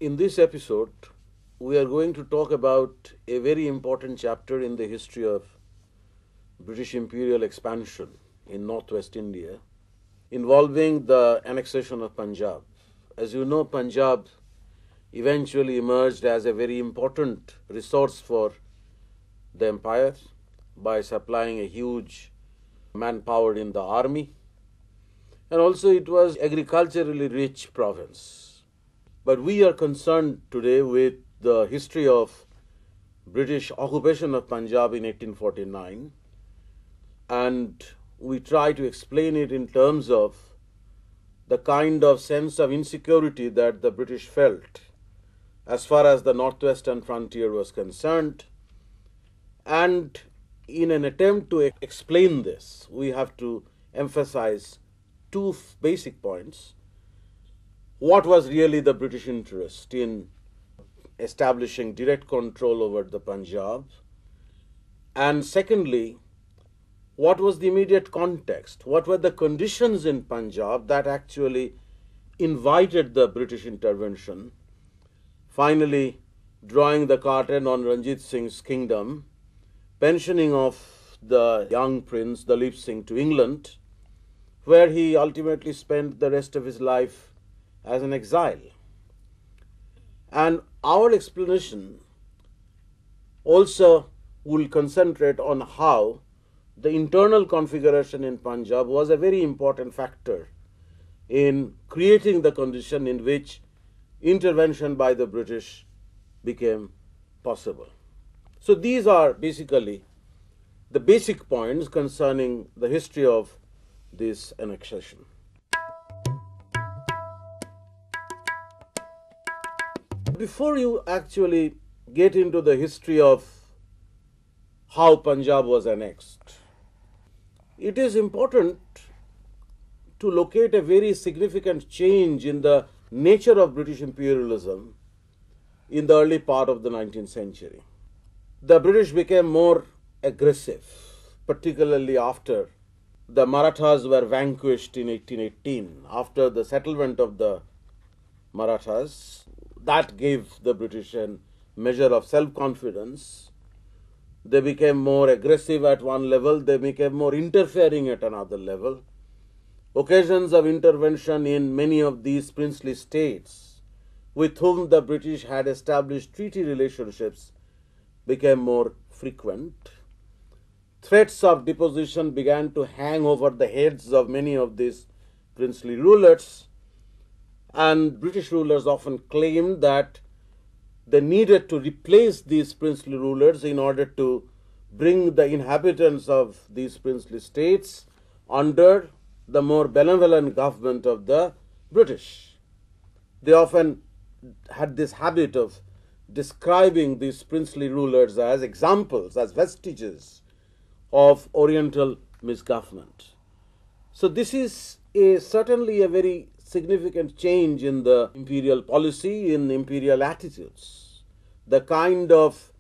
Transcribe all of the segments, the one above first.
In this episode, we are going to talk about a very important chapter in the history of British imperial expansion in northwest India, involving the annexation of Punjab. As you know, Punjab eventually emerged as a very important resource for the empire by supplying a huge manpower in the army, and also it was agriculturally rich province. But we are concerned today with the history of British occupation of Punjab in 1849, and we try to explain it in terms of the kind of sense of insecurity that the British felt as far as the northwestern frontier was concerned. And in an attempt to explain this, we have to emphasize two basic points. What was really the British interest in establishing direct control over the Punjab? And secondly, what was the immediate context? What were the conditions in Punjab that actually invited the British intervention? Finally, drawing the curtain on Ranjit Singh's kingdom, pensioning of the young prince, Dalip Singh, to England, where he ultimately spent the rest of his life as an exile. And our explanation also will concentrate on how the internal configuration in Punjab was a very important factor in creating the condition in which intervention by the British became possible. So these are basically the basic points concerning the history of this annexation. Before you actually get into the history of how Punjab was annexed, it is important to locate a very significant change in the nature of British imperialism in the early part of the 19th century. The British became more aggressive, particularly after the Marathas were vanquished in 1818. After the settlement of the Marathas, that gave the British a measure of self-confidence. They became more aggressive at one level, they became more interfering at another level. Occasions of intervention in many of these princely states with whom the British had established treaty relationships became more frequent. Threats of deposition began to hang over the heads of many of these princely rulers, and British rulers often claimed that they needed to replace these princely rulers in order to bring the inhabitants of these princely states under the more benevolent government of the British. They often had this habit of describing these princely rulers as examples, as vestiges of Oriental misgovernment. So this is certainly a very significant change in the imperial policy, in imperial attitudes. The kind of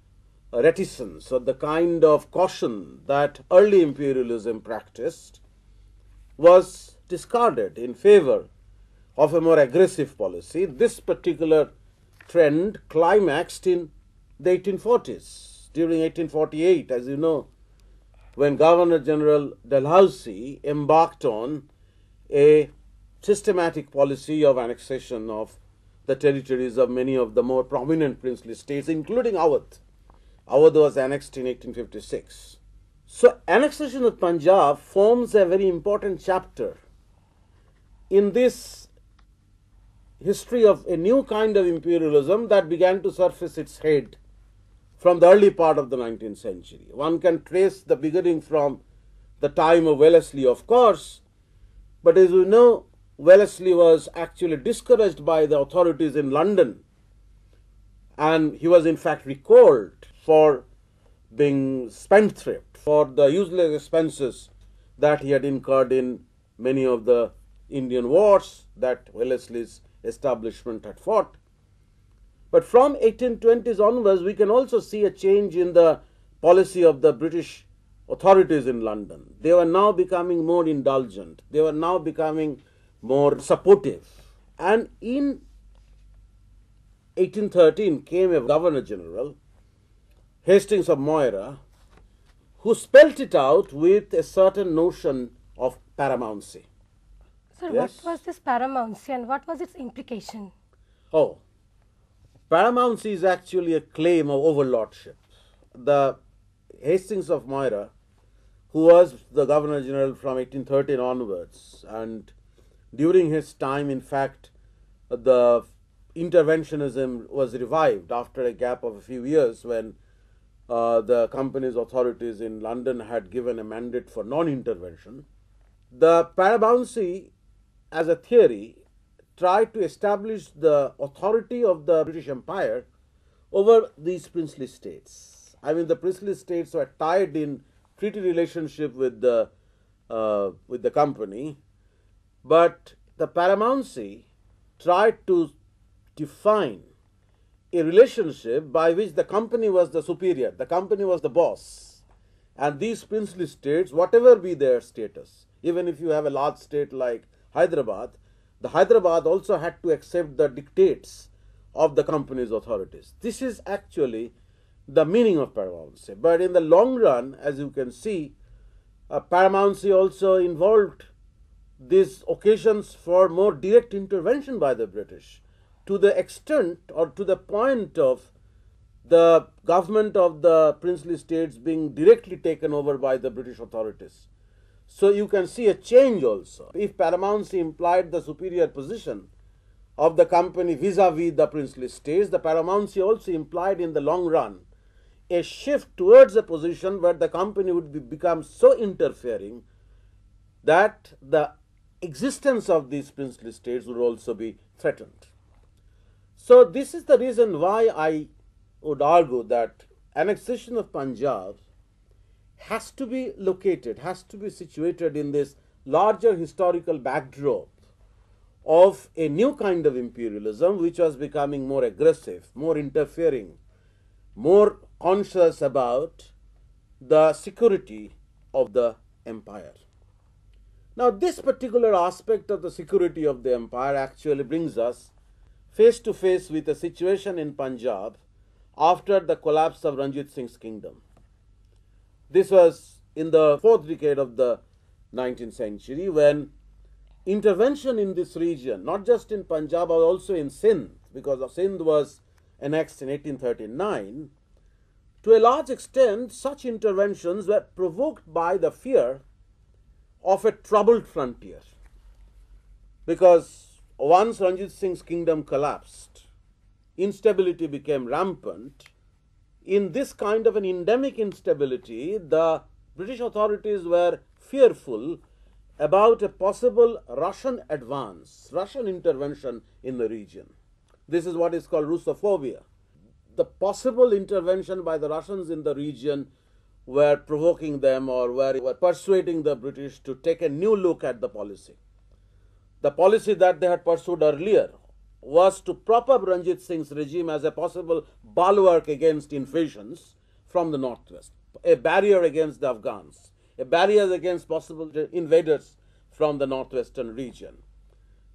reticence or the kind of caution that early imperialism practiced was discarded in favor of a more aggressive policy. This particular trend climaxed in the 1840s. During 1848, as you know, when Governor General Dalhousie embarked on a systematic policy of annexation of the territories of many of the more prominent princely states, including Awadh. Awadh was annexed in 1856. So annexation of Punjab forms a very important chapter in this history of a new kind of imperialism that began to surface its head from the early part of the 19th century. One can trace the beginning from the time of Wellesley, of course, but as you know, Wellesley was actually discouraged by the authorities in London, and he was in fact recalled for being spendthrift, for the useless expenses that he had incurred in many of the Indian wars that Wellesley's establishment had fought. But from 1820s onwards, we can also see a change in the policy of the British authorities in London. They were now becoming more indulgent. They were now becoming more supportive. And in 1813 came a Governor General, Hastings of Moira, who spelt it out with a certain notion of paramountcy. Sir, Yes? what was this paramountcy and what was its implication? Oh, paramountcy is actually a claim of overlordship. The Hastings of Moira, who was the Governor General from 1813 onwards, and during his time, in fact, the interventionism was revived after a gap of a few years when the company's authorities in London had given a mandate for non-intervention. The paramountcy, as a theory, tried to establish the authority of the British Empire over these princely states. I mean, the princely states were tied in treaty relationship with the company, but the paramountcy tried to define a relationship by which the company was the superior, the company was the boss, and these princely states, whatever be their status, even if you have a large state like Hyderabad, the Hyderabad also had to accept the dictates of the company's authorities. This is actually the meaning of paramountcy. But in the long run, as you can see, paramountcy also involved these occasions for more direct intervention by the British, to the extent or to the point of the government of the princely states being directly taken over by the British authorities. So you can see a change also. If paramountcy implied the superior position of the company vis-a-vis the princely states, the paramountcy also implied in the long run a shift towards a position where the company would become so interfering that the existence of these princely states would also be threatened. So this is the reason why I would argue that annexation of Punjab has to be located, has to be situated in this larger historical backdrop of a new kind of imperialism which was becoming more aggressive, more interfering, more conscious about the security of the empire. Now, this particular aspect of the security of the empire actually brings us face to face with a situation in Punjab after the collapse of Ranjit Singh's kingdom. This was in the fourth decade of the 19th century when intervention in this region, not just in Punjab but also in Sindh, because Sindh was annexed in 1839, to a large extent such interventions were provoked by the fear of a troubled frontier. Because once Ranjit Singh's kingdom collapsed, instability became rampant. In this kind of an endemic instability, the British authorities were fearful about a possible Russian advance, Russian intervention in the region. This is what is called Russophobia. The possible intervention by the Russians in the region were provoking them or were persuading the British to take a new look at the policy. The policy that they had pursued earlier was to prop up Ranjit Singh's regime as a possible bulwark against invasions from the northwest, a barrier against the Afghans, a barrier against possible invaders from the northwestern region.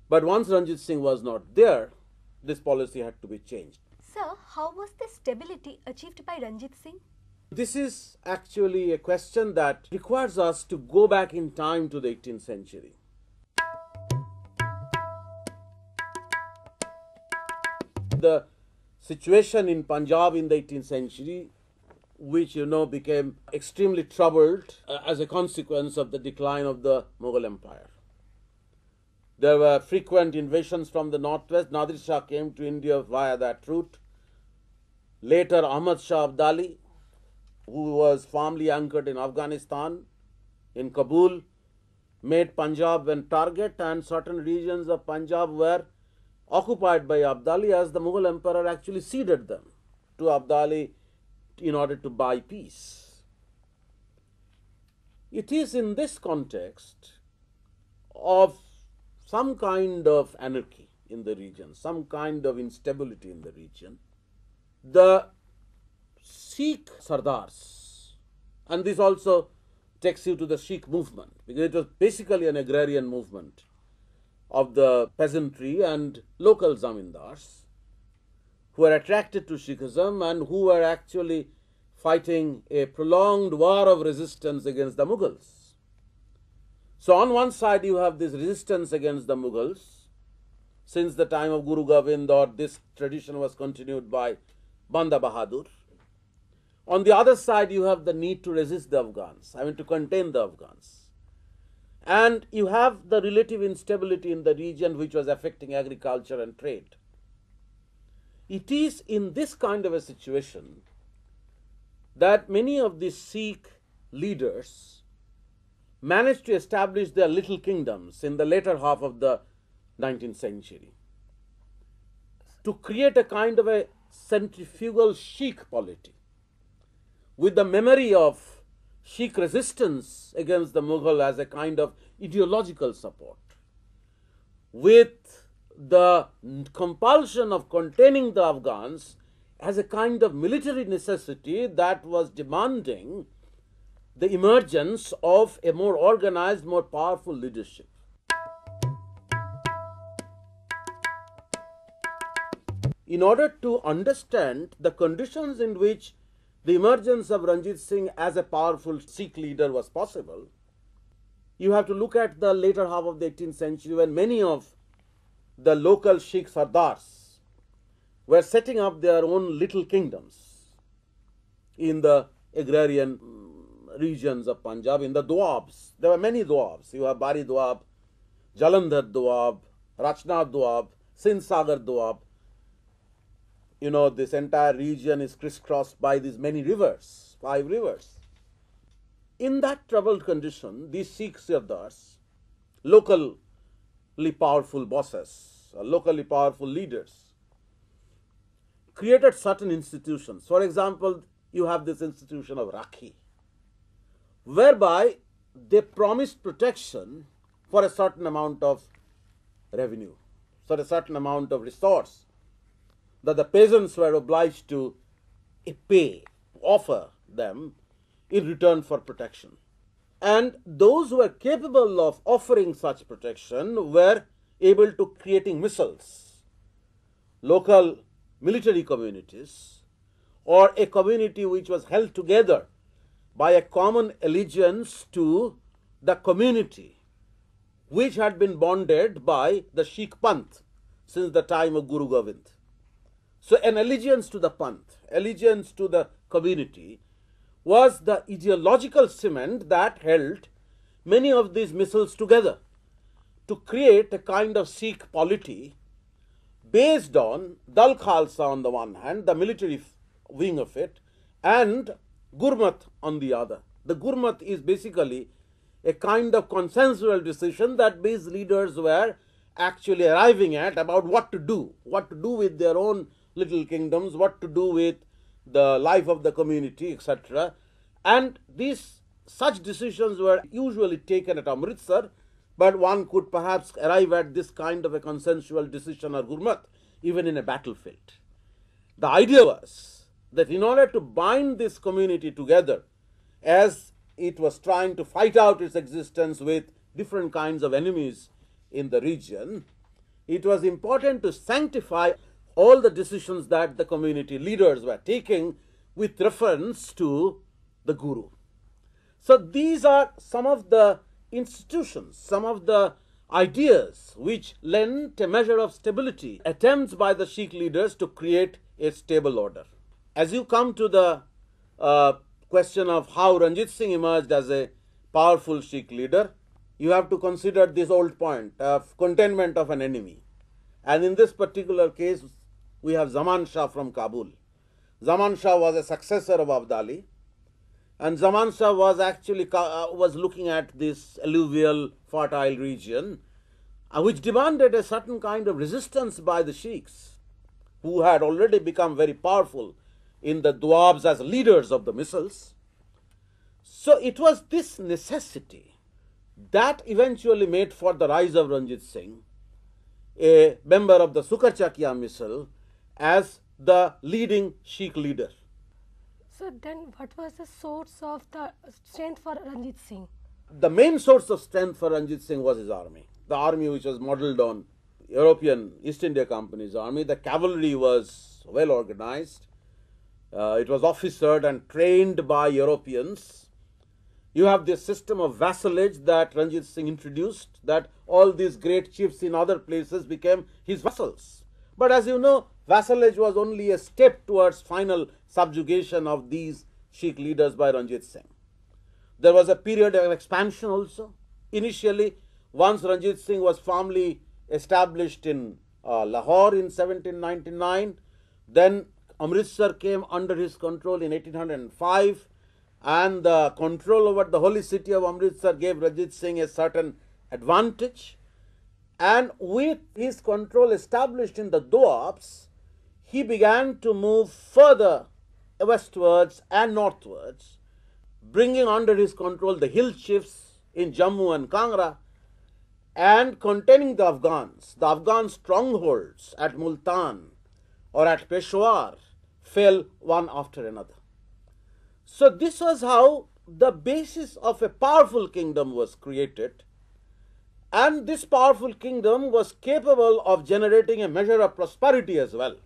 But once Ranjit Singh was not there, this policy had to be changed. Sir, how was this stability achieved by Ranjit Singh? This is actually a question that requires us to go back in time to the 18th century. The situation in Punjab in the 18th century, which became extremely troubled as a consequence of the decline of the Mughal Empire. There were frequent invasions from the northwest. Nadir Shah came to India via that route. Later, Ahmad Shah Abdali, who was firmly anchored in Afghanistan, in Kabul, made Punjab a target, and certain regions of Punjab were occupied by Abdali as the Mughal emperor actually ceded them to Abdali in order to buy peace. It is in this context of some kind of anarchy in the region, some kind of instability in the region, the Sikh Sardars, and this also takes you to the Sikh movement, because it was basically an agrarian movement of the peasantry and local zamindars, who were attracted to Sikhism and who were actually fighting a prolonged war of resistance against the Mughals. So on one side you have this resistance against the Mughals since the time of Guru Gobind, or this tradition was continued by Banda Bahadur. On the other side you have the need to resist the Afghans, to contain the Afghans. And you have the relative instability in the region which was affecting agriculture and trade. It is in this kind of a situation that many of these Sikh leaders managed to establish their little kingdoms in the later half of the 19th century to create a kind of a centrifugal Sikh polity with the memory of Sikh resistance against the Mughal as a kind of ideological support, with the compulsion of containing the Afghans as a kind of military necessity that was demanding the emergence of a more organized, more powerful leadership. In order to understand the conditions in which the emergence of Ranjit Singh as a powerful Sikh leader was possible, you have to look at the later half of the 18th century when many of the local Sikh Sardars were setting up their own little kingdoms in the agrarian regions of Punjab, in the Doabs. There were many Doabs. You have Bari Doab, Jalandhar Doab, Rachna Doab, Sindh Sagar Doab. This entire region is crisscrossed by these many rivers, 5 rivers. In that troubled condition, these Sikh Sardars, locally powerful bosses, locally powerful leaders, created certain institutions. For example, you have this institution of Rakhi, whereby they promised protection for a certain amount of revenue, for a certain amount of resource that the peasants were obliged to offer them in return for protection. And those who were capable of offering such protection were able to creating missiles, local military communities, or a community which was held together by a common allegiance to the community which had been bonded by the Sikh Panth since the time of Guru Gobind. So an allegiance to the Panth, allegiance to the community, was the ideological cement that held many of these missiles together to create a kind of Sikh polity based on Dal Khalsa on the one hand, the military wing of it, and Gurmat on the other. The Gurmat is basically a kind of consensual decision that these leaders were actually arriving at about what to do with their own little kingdoms, what to do with the life of the community, etc. And such decisions were usually taken at Amritsar, but one could perhaps arrive at this kind of a consensual decision or Gurmat even in a battlefield. The idea was that in order to bind this community together, as it was trying to fight out its existence with different kinds of enemies in the region, it was important to sanctify all the decisions that the community leaders were taking with reference to the Guru. So these are some of the institutions, some of the ideas which lent a measure of stability, attempts by the Sikh leaders to create a stable order. As you come to the question of how Ranjit Singh emerged as a powerful Sikh leader, you have to consider this old point of containment of an enemy. And in this particular case, we have Zaman Shah from Kabul. Zaman Shah was a successor of Abdali, and Zaman Shah was actually was looking at this alluvial, fertile region, which demanded a certain kind of resistance by the Sikhs, who had already become very powerful in the Doabs as leaders of the missiles. So it was this necessity that eventually made for the rise of Ranjit Singh, a member of the Sukarchakia missile, as the leading Sikh leader. So then what was the source of the strength for Ranjit Singh? The main source of strength for Ranjit Singh was his army. The army which was modeled on European East India Company's army. The cavalry was well organized. It was officered and trained by Europeans. You have this system of vassalage that Ranjit Singh introduced, that all these great chiefs in other places became his vassals. But as you know, vassalage was only a step towards final subjugation of these Sikh leaders by Ranjit Singh. There was a period of expansion also. Initially, once Ranjit Singh was firmly established in Lahore in 1799, then Amritsar came under his control in 1805, and the control over the holy city of Amritsar gave Ranjit Singh a certain advantage. And with his control established in the Doabs, he began to move further westwards and northwards, bringing under his control the hill chiefs in Jammu and Kangra, and containing the Afghans. The Afghan strongholds at Multan or at Peshawar fell one after another. So this was how the basis of a powerful kingdom was created, and this powerful kingdom was capable of generating a measure of prosperity as well.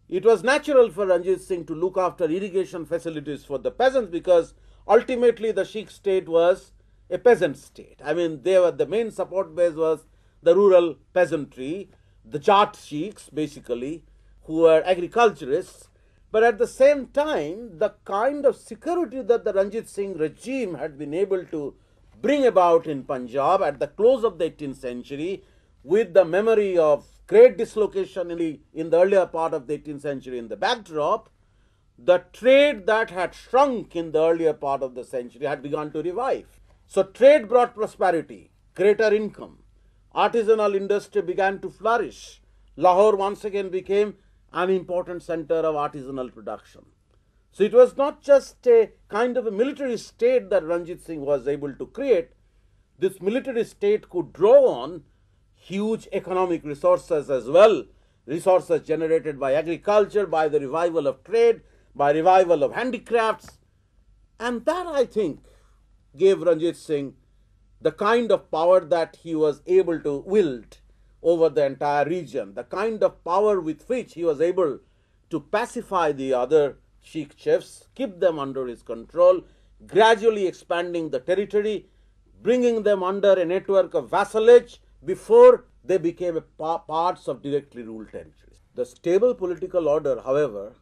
It was natural for Ranjit Singh to look after irrigation facilities for the peasants, because ultimately the Sikh state was a peasant state. I mean, the main support base was the rural peasantry, the Jat Sikhs basically, who were agriculturists. But at the same time, the kind of security that the Ranjit Singh regime had been able to bring about in Punjab at the close of the 18th century, with the memory of great dislocation in the earlier part of the 18th century in the backdrop, the trade that had shrunk in the earlier part of the century had begun to revive. So trade brought prosperity, greater income. Artisanal industry began to flourish. Lahore once again became an important center of artisanal production. So it was not just a kind of a military state that Ranjit Singh was able to create. This military state could draw on huge economic resources as well, resources generated by agriculture, by the revival of trade, by revival of handicrafts. And that, I think, gave Ranjit Singh the kind of power that he was able to wield over the entire region, the kind of power with which he was able to pacify the other Sikh chiefs, keep them under his control, gradually expanding the territory, bringing them under a network of vassalage before they became parts of directly ruled territories. The stable political order, however,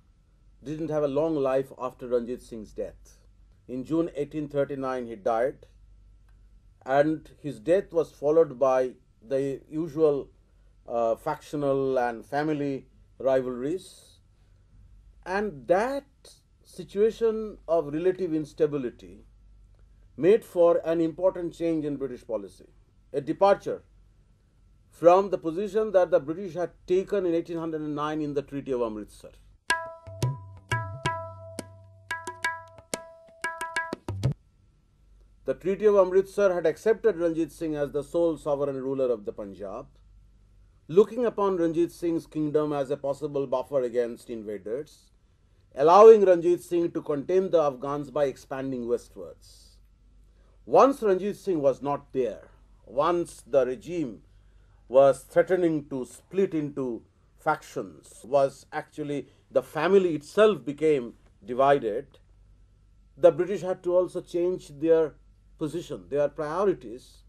didn't have a long life after Ranjit Singh's death. In June 1839, he died, and his death was followed by the usual factional and family rivalries. And that situation of relative instability made for an important change in British policy, a departure from the position that the British had taken in 1809 in the Treaty of Amritsar. The Treaty of Amritsar had accepted Ranjit Singh as the sole sovereign ruler of the Punjab, looking upon Ranjit Singh's kingdom as a possible buffer against invaders, allowing Ranjit Singh to contain the Afghans by expanding westwards. Once Ranjit Singh was not there, once the regime was threatening to split into factions, was actually the family itself became divided, the British had to also change their position, their priorities,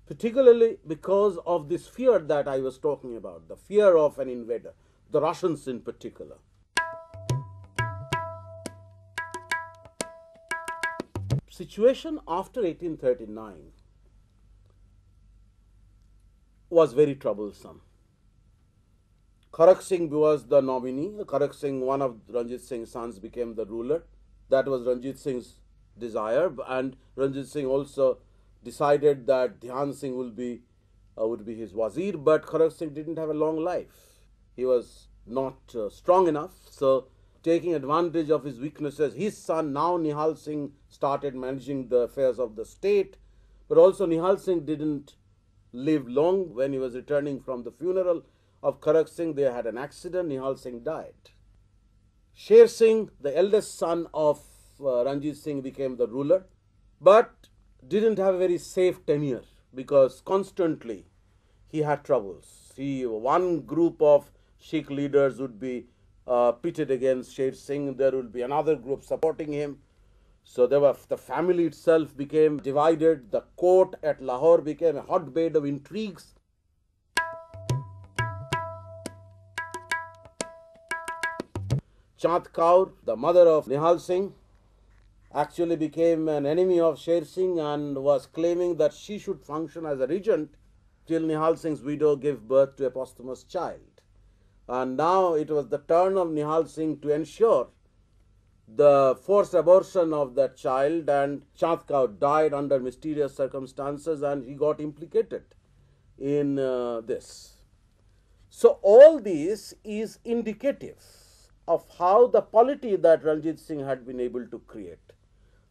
particularly because of this fear that I was talking about, the fear of an invader, the Russians in particular. Situation after 1839 was very troublesome. Kharak Singh was the nominee. Kharak Singh, one of Ranjit Singh's sons, became the ruler. That was Ranjit Singh's desire, and Ranjit Singh also decided that Dhyan Singh would be his wazir, but Kharak Singh didn't have a long life. He was not strong enough, so taking advantage of his weaknesses, his son, now Nihal Singh, started managing the affairs of the state. But also Nihal Singh didn't live long. When he was returning from the funeral of Kharak Singh, they had an accident. Nihal Singh died. Sher Singh, the eldest son of Ranjit Singh, became the ruler, but didn't have a very safe tenure because constantly he had troubles. One group of Sikh leaders would be pitted against Sher Singh. There would be another group supporting him. So the family itself became divided. The court at Lahore became a hotbed of intrigues. Chand Kaur, the mother of Nihal Singh, actually became an enemy of Sher Singh and was claiming that she should function as a regent till Nihal Singh's widow gave birth to a posthumous child. And now it was the turn of Nihal Singh to ensure the forced abortion of that child, and Chand Kaur died under mysterious circumstances and he got implicated in this. So all this is indicative of how the polity that Ranjit Singh had been able to create,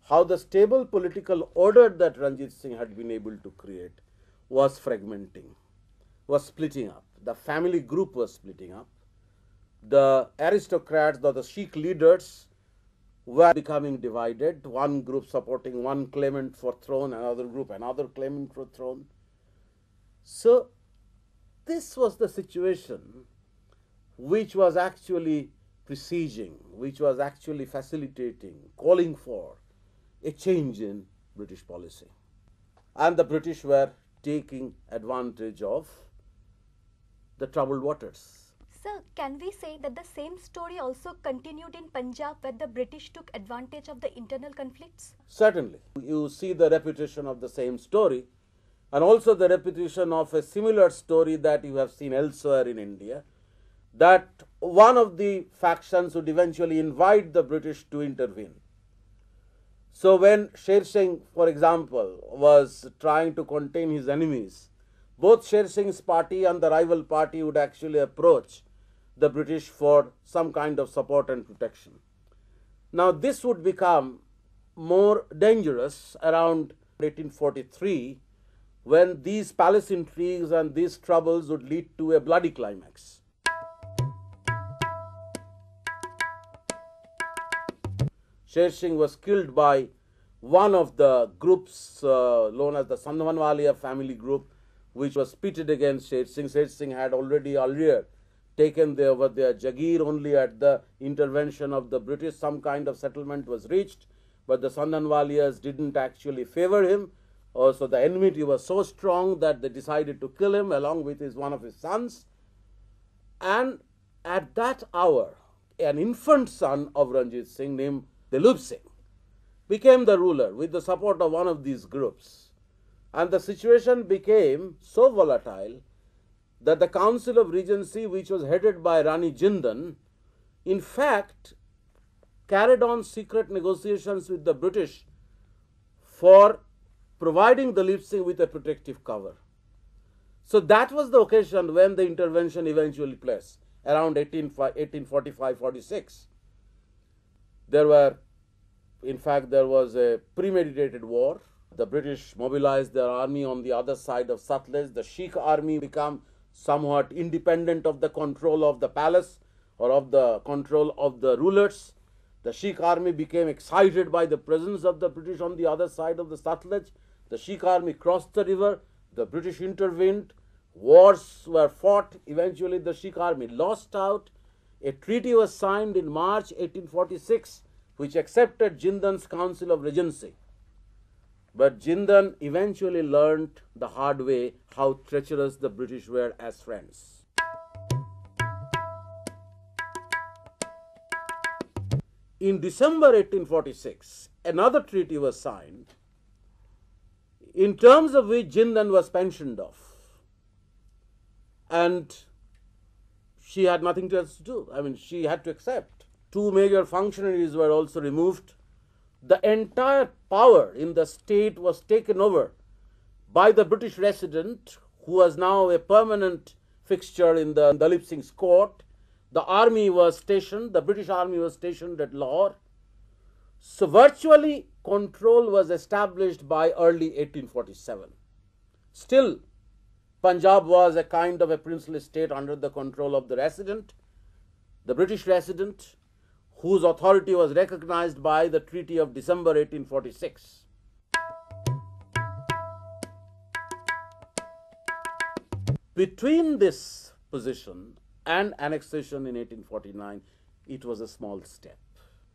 how the stable political order that Ranjit Singh had been able to create was fragmenting, was splitting up. The family group was splitting up. The aristocrats, the Sikh leaders were becoming divided, one group supporting one claimant for throne, another group another claimant for throne. So this was the situation which was actually presaging, which was actually facilitating, calling for a change in British policy. And the British were taking advantage of the troubled waters. Sir, can we say that the same story also continued in Punjab, where the British took advantage of the internal conflicts? Certainly. You see the repetition of the same story, and also the repetition of a similar story that you have seen elsewhere in India, that one of the factions would eventually invite the British to intervene. So when Sher Singh, for example, was trying to contain his enemies, both Sher Singh's party and the rival party would actually approach the British for some kind of support and protection. Now this would become more dangerous around 1843, when these palace intrigues and these troubles would lead to a bloody climax. Sher Singh was killed by one of the groups known as the Sandhanwalia family group, which was pitted against Sher Singh. Sher Singh had already earlier taken over their Jagir. Only at the intervention of the British some kind of settlement was reached, but the Sandhanwalias didn't actually favor him. Also, the enmity was so strong that they decided to kill him along with one of his sons. And at that hour, an infant son of Ranjit Singh named Dilip Singh became the ruler with the support of one of these groups. And the situation became so volatile that the Council of Regency, which was headed by Rani Jindan, in fact carried on secret negotiations with the British for providing Dilip Singh with a protective cover. So that was the occasion when the intervention eventually took place, around 1845-46. There was a premeditated war. The British mobilized their army on the other side of Sutlej. The Sikh army became somewhat independent of the control of the palace or of the control of the rulers. The Sikh army became excited by the presence of the British on the other side of the Sutlej. The Sikh army crossed the river. The British intervened. Wars were fought. Eventually, the Sikh army lost out. A treaty was signed in March 1846, which accepted Jindan's Council of Regency. But Jindan eventually learnt the hard way how treacherous the British were as friends. In December 1846, another treaty was signed, in terms of which Jindan was pensioned off. And she had nothing else to do. I mean, she had to accept. Two major functionaries were also removed. The entire power in the state was taken over by the British resident, who was now a permanent fixture in the Dilip Singh's court. The army was stationed, the British army was stationed at Lahore. So virtually control was established by early 1847. Still, Punjab was a kind of a princely state under the control of the resident, the British resident, whose authority was recognized by the Treaty of December 1846. between this position and annexation in 1849, it was a small step.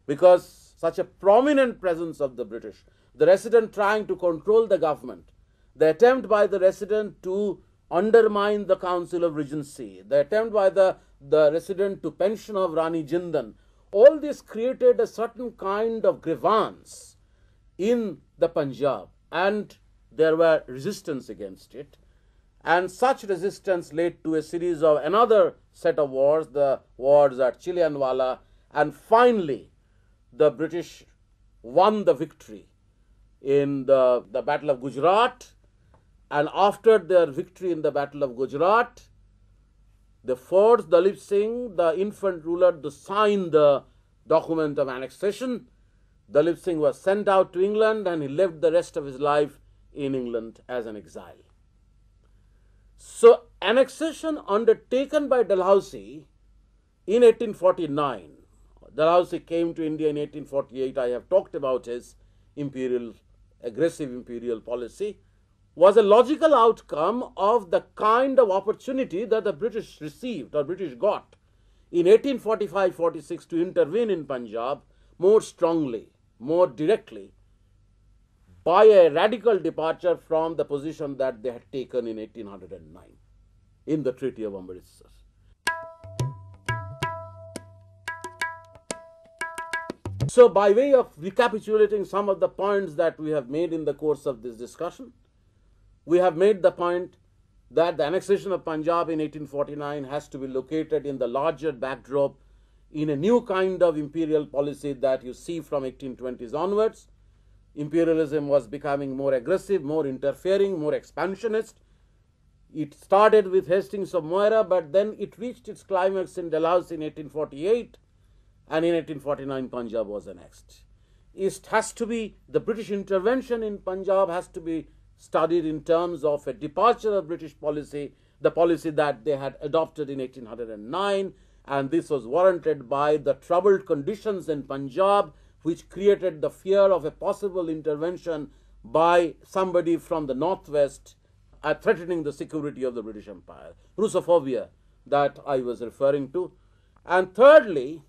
Because such a prominent presence of the British, the resident trying to control the government, the attempt by the resident to undermine the Council of Regency, the attempt by the resident to pension of Rani Jindan, all this created a certain kind of grievance in the Punjab, and there were resistance against it. And such resistance led to a series of another set of wars, the wars at Chilianwala, and finally the British won the victory in the Battle of Gujarat. And after their victory in the Battle of Gujarat, they forced Dalip Singh, the infant ruler, to sign the document of annexation. Dalip Singh was sent out to England, and he lived the rest of his life in England as an exile. So, annexation undertaken by Dalhousie in 1849, Dalhousie came to India in 1848, I have talked about his aggressive imperial policy, was a logical outcome of the kind of opportunity that the British received or British got in 1845-46 to intervene in Punjab more strongly, more directly, by a radical departure from the position that they had taken in 1809 in the Treaty of Amritsar. So, by way of recapitulating some of the points that we have made in the course of this discussion, we have made the point that the annexation of Punjab in 1849 has to be located in the larger backdrop in a new kind of imperial policy that you see from 1820s onwards. Imperialism was becoming more aggressive, more interfering, more expansionist. It started with Hastings of Moira, but then it reached its climax in Dalhousie in 1848, and in 1849 Punjab was annexed. It has to be, the British intervention in Punjab has to be studied in terms of a departure of British policy, the policy that they had adopted in 1809, and this was warranted by the troubled conditions in Punjab, which created the fear of a possible intervention by somebody from the northwest threatening the security of the British Empire, Russophobia that I was referring to. And thirdly,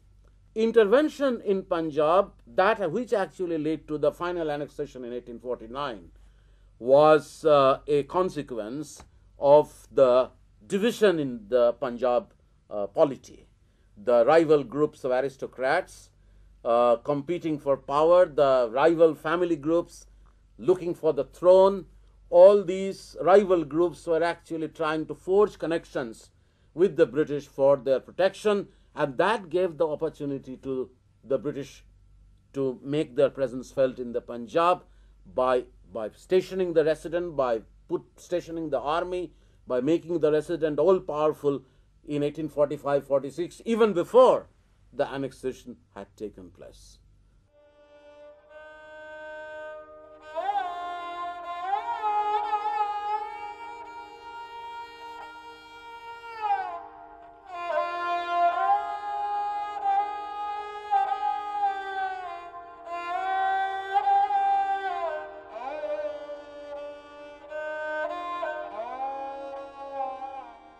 intervention in Punjab, that which actually led to the final annexation in 1849, was a consequence of the division in the Punjab polity. The rival groups of aristocrats competing for power, the rival family groups looking for the throne, all these rival groups were actually trying to forge connections with the British for their protection, and that gave the opportunity to the British to make their presence felt in the Punjab by stationing the resident, by stationing the army, by making the resident all powerful in 1845-46, even before the annexation had taken place.